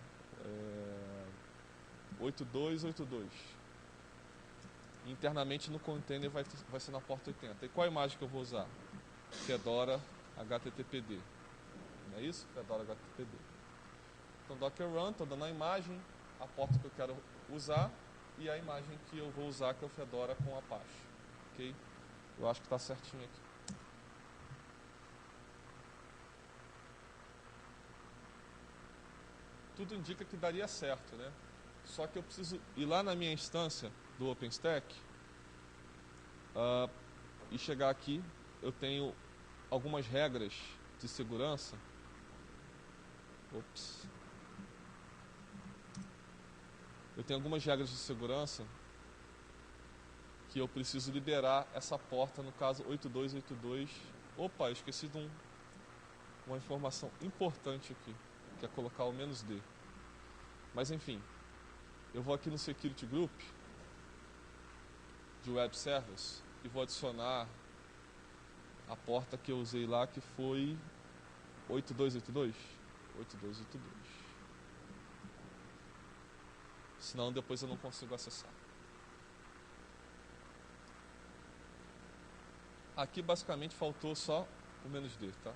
8282. Internamente no container vai ser na porta 80. E qual a imagem que eu vou usar? Fedora HTTPD. Não é isso? Fedora HTTPD. Então Docker Run, estou dando a imagem. a porta que eu quero usar e a imagem que eu vou usar, que é o Fedora com Apache. Ok? Eu acho que está certinho aqui. Tudo indica que daria certo, né? Só que eu preciso ir lá na minha instância do OpenStack e chegar aqui. Eu tenho algumas regras de segurança. Ops. Eu tenho algumas regras de segurança que eu preciso liberar essa porta, no caso 8282. Opa, eu esqueci de uma informação importante aqui, que é colocar o "-d". Mas enfim, eu vou aqui no Security Group de Web Service e vou adicionar a porta que eu usei lá, que foi 8282. 8282. Senão depois eu não consigo acessar. Aqui basicamente faltou só o "-d", tá?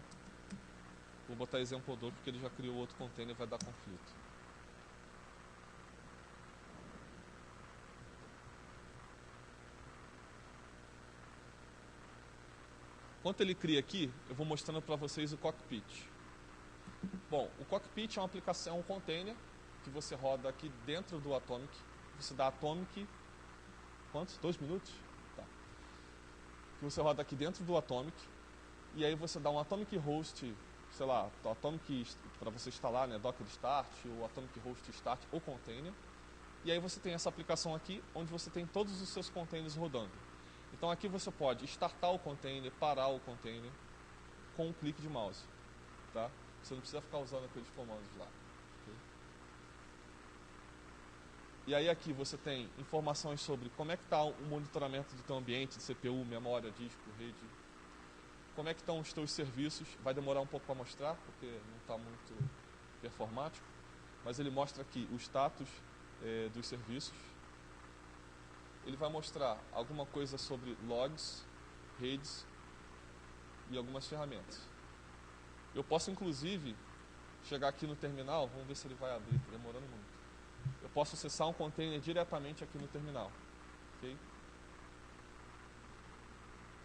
Vou botar exemplo 2 porque ele já criou outro container e vai dar conflito. Enquanto ele cria aqui, eu vou mostrando para vocês o cockpit. Bom, o cockpit é uma aplicação, é um container que você roda aqui dentro do Atomic. Você dá Atomic, quantos? 2 minutos? Tá. Que você roda aqui dentro do Atomic e aí você dá um Atomic Host, sei lá, Atomic para você instalar, né, Docker Start, ou Atomic Host Start ou container. E aí você tem essa aplicação aqui, onde você tem todos os seus containers rodando. Então aqui você pode startar o container, parar o container com um clique de mouse, tá? Você não precisa ficar usando aqueles comandos lá. Okay? E aí aqui você tem informações sobre como é que está o monitoramento do teu ambiente, de CPU, memória, disco, rede. Como é que estão os teus serviços. Vai demorar um pouco para mostrar, porque não está muito performático. Mas ele mostra aqui o status dos serviços. Ele vai mostrar alguma coisa sobre logs, redes e algumas ferramentas. Eu posso, inclusive, chegar aqui no terminal, vamos ver se ele vai abrir, está demorando muito. Eu posso acessar um container diretamente aqui no terminal. Okay?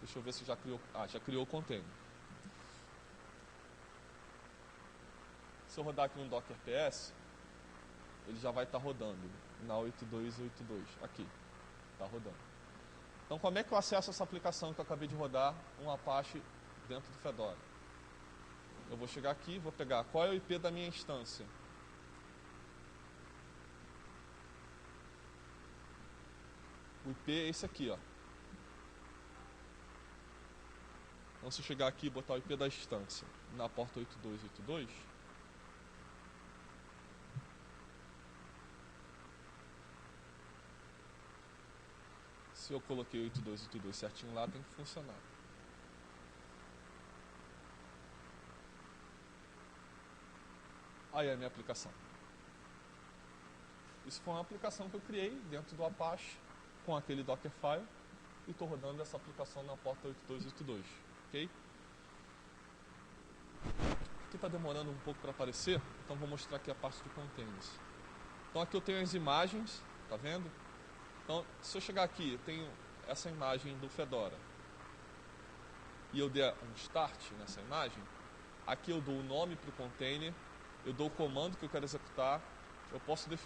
Deixa eu ver se já criou. Já criou o container. Se eu rodar aqui no Docker PS, ele já vai estar rodando na 8282. Aqui. Está rodando. Então, como é que eu acesso essa aplicação que eu acabei de rodar, um Apache dentro do Fedora? Eu vou chegar aqui, vou pegar qual é o IP da minha instância. O IP é esse aqui, ó. Então, se eu chegar aqui e botar o IP da instância na porta 8282, se eu coloquei 8282 certinho lá, tem que funcionar. Aí é a minha aplicação. Isso foi uma aplicação que eu criei dentro do Apache com aquele Dockerfile e estou rodando essa aplicação na porta 8282. Ok? Aqui está demorando um pouco para aparecer, então vou mostrar aqui a parte de containers. Então aqui eu tenho as imagens, tá vendo? Então, se eu chegar aqui, eu tenho essa imagem do Fedora e eu der um start nessa imagem, aqui eu dou o nome para o container, eu dou o comando que eu quero executar, eu posso definir